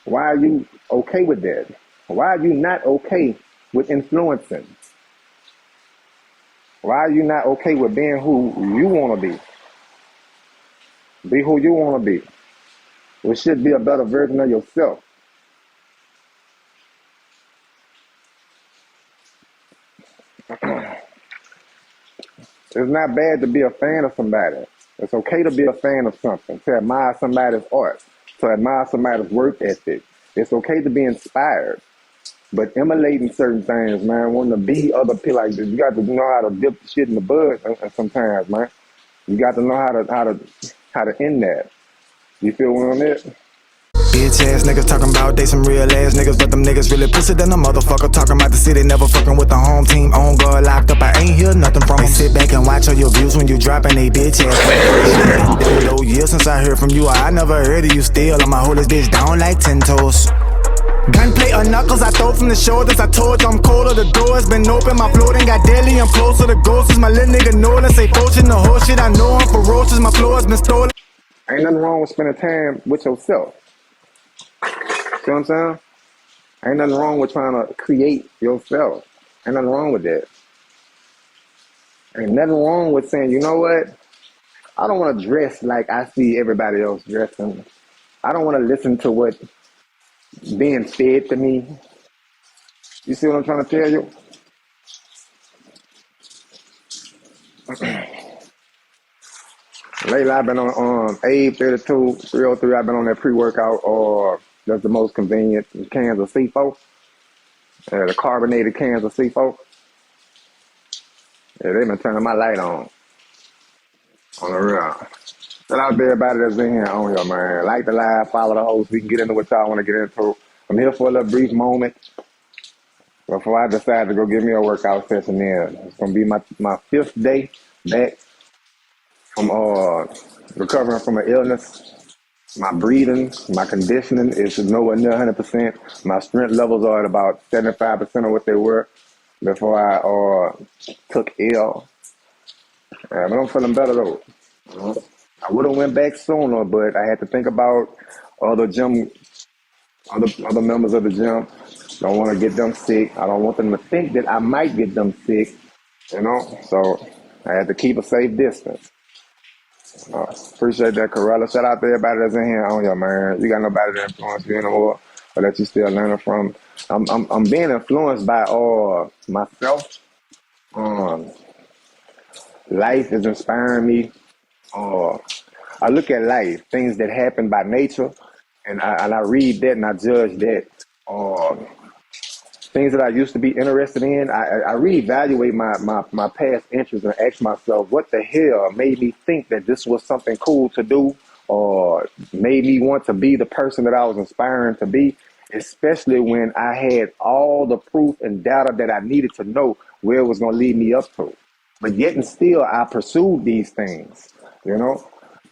Why are you okay with that? Why are you not okay with influencing? Why are you not okay with being who you want to be? Be who you want to be. It should be a better version of yourself. It's not bad to be a fan of somebody. It's okay to be a fan of something, to admire somebody's art, to admire somebody's work ethic. It's okay to be inspired. But emulating certain things, man, wanting to be other people, like this, you got to know how to dip the shit in the bud sometimes, man. You got to know how to end that. You feel what I'm at? Bitch ass niggas talking about they some real ass niggas, but them niggas really pussy than a motherfucker. Talking about the city, never fucking with the home team. On guard locked up, I ain't hear nothing from them. Sit back and watch all your views when you dropping they bitch ass. No years since I heard from you, I never heard of you still. I'ma hold this bitch down like 10 toes. Gunplay or knuckles, I throw from the shoulders. I told you I'm colder, the door's been open. My floating got deadly, I'm closer to ghosts. My little nigga Nolan say fortune, the whole shit I know I'm ferocious. My floor has been stolen. Ain't nothing wrong with spending time with yourself. See what I'm saying? Ain't nothing wrong with trying to create yourself. Ain't nothing wrong with that. Ain't nothing wrong with saying, you know what? I don't want to dress like I see everybody else dressing. I don't want to listen to what being fed to me. You see what I'm trying to tell you? Lately, I've been on Abe 32, 303. I've been on that pre-workout, or that's the most convenient cans of C4, the carbonated cans of C4. Yeah, they've been turning my light on the real. Shout out to everybody that's in here on here, man. Like the live, follow the host. We can get into what y'all want to get into. I'm here for a little brief moment before I decide to go get me a workout session in. It's going to be my fifth day back from recovering from an illness. My breathing, my conditioning is nowhere near 100%. My strength levels are at about 75% of what they were before I took ill. But I'm feeling better though. I would have went back sooner, but I had to think about other gym, other members of the gym. Don't want to get them sick. I don't want them to think that I might get them sick, you know. So I had to keep a safe distance. Appreciate that, CORELLA. Shout out to everybody that's in here on here, man. You got nobody that influence you anymore, or that you still learning from. I'm being influenced by myself. Um, Life is inspiring me. I look at life, things that happen by nature, and I read that and I judge that. Things that I used to be interested in, I reevaluate my past interests and ask myself, what the hell made me think that this was something cool to do, or made me want to be the person that I was inspiring to be, especially when I had all the proof and data that I needed to know where it was going to lead me up to. But yet and still, I pursued these things, you know?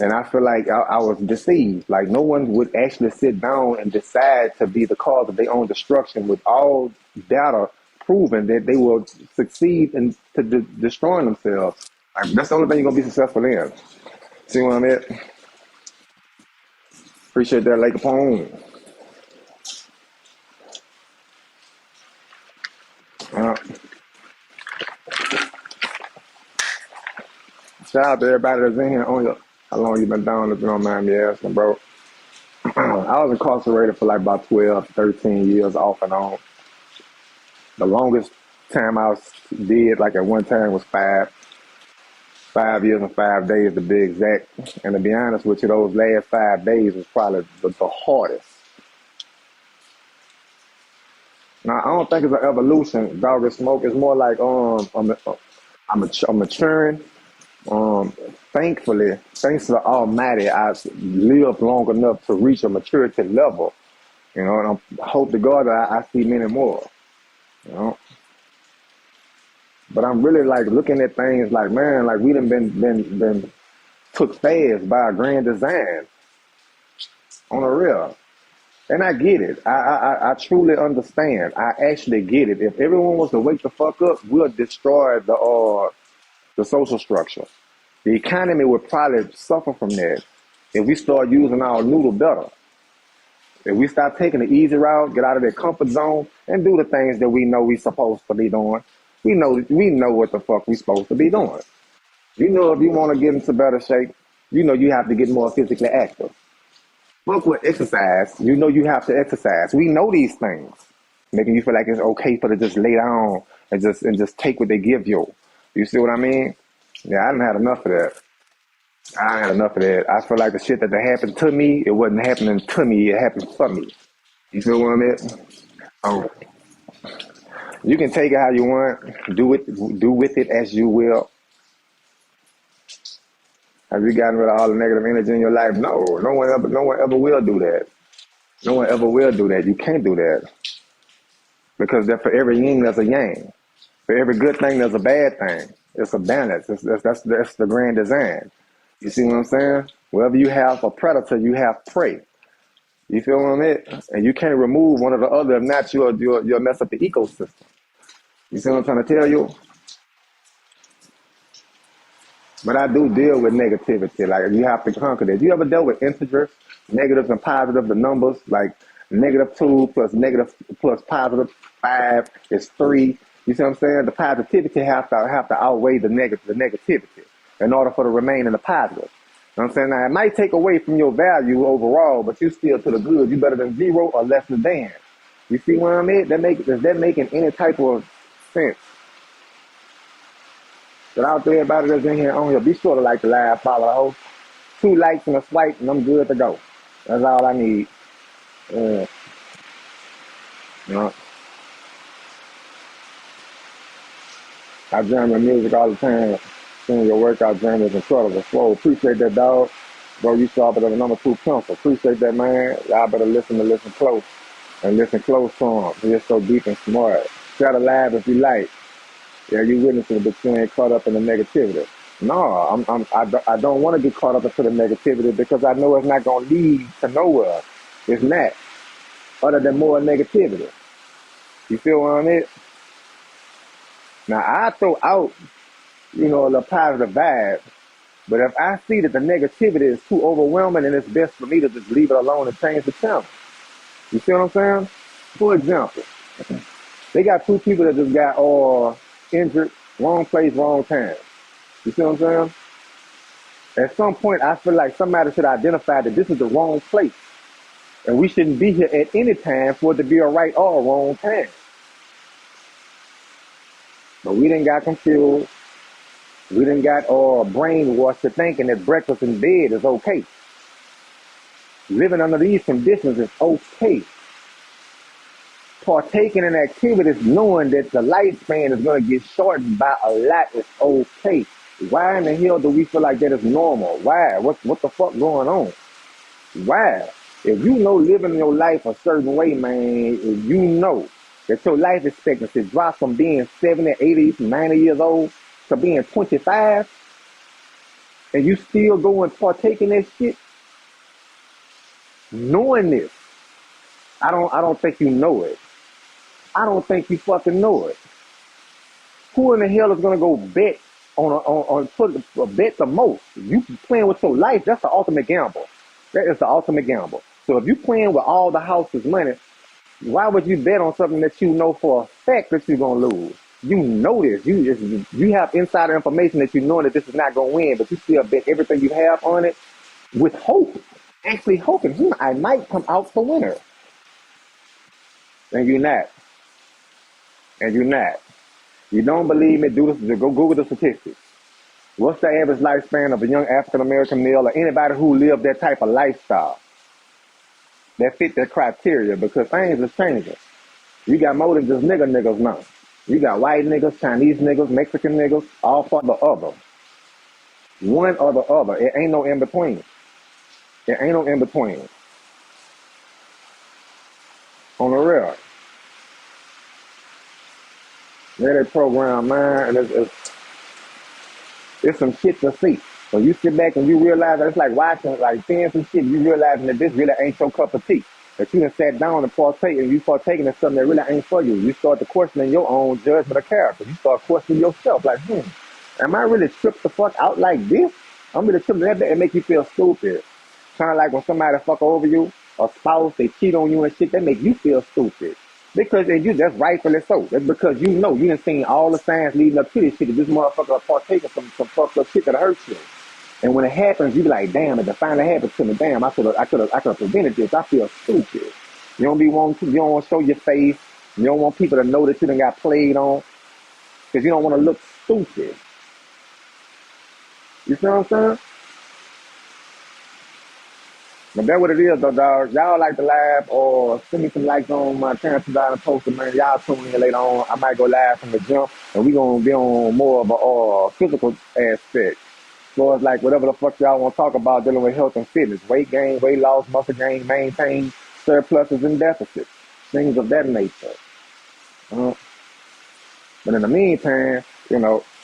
And I feel like I was deceived. Like no one would actually sit down and decide to be the cause of their own destruction with all data proving that they will succeed in destroying themselves. Like, that's the only thing you're going to be successful in. See what I'm at? Appreciate that, Lake Capone. Shout out to everybody that's in here on you. How long you been down if you don't mind me asking, bro? I was incarcerated for like about 12, 13 years off and on. The longest time did, like at one time, was 5 years and 5 days to be exact. And to be honest with you, those last 5 days was probably the hardest. Now, I don't think it's an evolution, dog smoke. It's more like I'm maturing. Thankfully, thanks to the Almighty, I lived long enough to reach a maturity level. You know, and I hope to God that I see many more. You know, but I'm really like looking at things like, man, like we done been took fast by a grand design on a real. And I get it. I truly understand. I actually get it. If everyone was to wake the fuck up, we'll destroy the social structure. The economy would probably suffer from that if we start using our noodle better. If we stop taking the easy route, get out of that comfort zone, and do the things that we know we supposed to be doing, we know what the fuck we supposed to be doing. You know, if you want to get into better shape, you know you have to get more physically active. Fuck with exercise. You know you have to exercise. We know these things, making you feel like it's okay for to just lay down and just take what they give you. You see what I mean? Yeah, I done had enough of that. I had enough of that. I feel like the shit that happened to me, it wasn't happening to me, it happened for me. You feel what I mean? Oh, you can take it how you want, do with it as you will. Have you gotten rid of all the negative energy in your life? No, no one ever will do that. No one ever will do that. You can't do that because that for every yin there's a yang. For every good thing there's a bad thing. It's a balance. That's the grand design. You see what I'm saying? Wherever you have a predator, you have prey. You feel what I mean? And you can't remove one or the other. If not, you'll mess up the ecosystem. You see what I'm trying to tell you? But I do deal with negativity. Like, you have to conquer that. You ever dealt with integers, negatives and positives, the numbers? Like, -2 plus negative plus positive 5 is 3. You see what I'm saying? The positivity have to outweigh the negativity in order for to remain in the positive. You know what I'm saying? Now, it might take away from your value overall, but you still to the good. You better than 0 or less than. You see what I mean? Is that making any type of sense? But out there, everybody that's in here on here, be sure to like the live, follow the host. 2 likes and a swipe, and I'm good to go. That's all I need. You know, I jam with music all the time. Seeing your workout jam is incredible. Whoa, appreciate that, dog. Bro, you sharp at the number 2 pencil. Appreciate that, man. Y'all better listen close. And listen close to him. He is so deep and smart. Share the live if you like. Yeah, you witnessing it, but you ain't caught up in the negativity. No, I don't want to get caught up into the negativity because I know it's not going to lead to nowhere. It's not. Other than more negativity. You feel what I mean? Now, I throw out, the positive vibe, but if I see that the negativity is too overwhelming, then it's best for me to just leave it alone and change the channel. You see what I'm saying? For example, they got 2 people that just got all injured, wrong place, wrong time. You see what I'm saying? At some point, I feel like somebody should identify that this is the wrong place. And we shouldn't be here at any time for it to be a right or a wrong time. But we done got confused. We done got brainwashed to thinking that breakfast in bed is okay. Living under these conditions is okay. Partaking in activities knowing that the lifespan is going to get shortened by a lot is okay. Why in the hell do we feel like that is normal? Why? What the fuck going on? Why? If you know living your life a certain way, man, if you know that your life expectancy drops from being 70, 80, 90 years old to being 25, and you still go and partake in that shit, knowing this, I don't think you know it. I don't think you fucking know it. Who in the hell is gonna go bet put a bet the most? You playing with your life, that's the ultimate gamble. That is the ultimate gamble. So if you playing with all the house's money, why would you bet on something that you know for a fact that you're gonna lose? You know this. You have insider information that you know that this is not gonna win, but you still bet everything you have on it with hope. Actually hoping, I might come out the winner. And you're not. And you're not. You don't believe me? Do this. Go Google the statistics. What's the average lifespan of a young African American male or anybody who lived that type of lifestyle that fit that criteria? Because things are changing. You got more than just niggas now. You got white niggas, Chinese niggas, Mexican niggas, all for the other. One or the other. It ain't no in between. It ain't no in between. On the real. Yeah, that program, man, and it's some shit to see. So you sit back and you realize that it's like watching, like seeing some shit, you realizing that this really ain't your cup of tea. That you done sat down and partake, and you partaking in something that really ain't for you. You start to question your own judgment of character. You start questioning yourself, like, am I really tripped the fuck out like this? I'm really tripping that and make you feel stupid. Kind of like when somebody fuck over you a spouse, they cheat on you and shit, that make you feel stupid. Because and you that's rightfully so. That's because you know you done seen all the signs leading up to this shit that this motherfucker partake of some fucked up shit that hurts you. And when it happens, you be like, damn, it finally happened to me. Damn, I could have prevented this. I feel stupid. You don't be wanting to, you don't want to show your face. You don't want people to know that you done got played on. Because you don't want to look stupid. You see what I'm saying? But that's what it is, though, dog. Y'all like to laugh or send me some likes on my channel and post it, man. Y'all tune in later on. I might go live from the gym, and we gonna be on more of a physical aspect. So it's like whatever the fuck y'all want to talk about dealing with health and fitness, weight gain, weight loss, muscle gain, maintain surpluses and deficits, things of that nature. But in the meantime,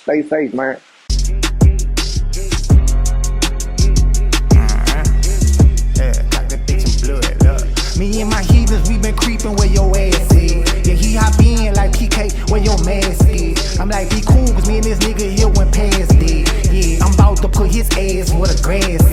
stay safe, man. Me and my heathens, we been creeping where your ass is. Yeah, he hop in like PK, where your mask is. I'm like, be cool, cause me and this nigga here went past it. Yeah, I'm about to put his ass where the grass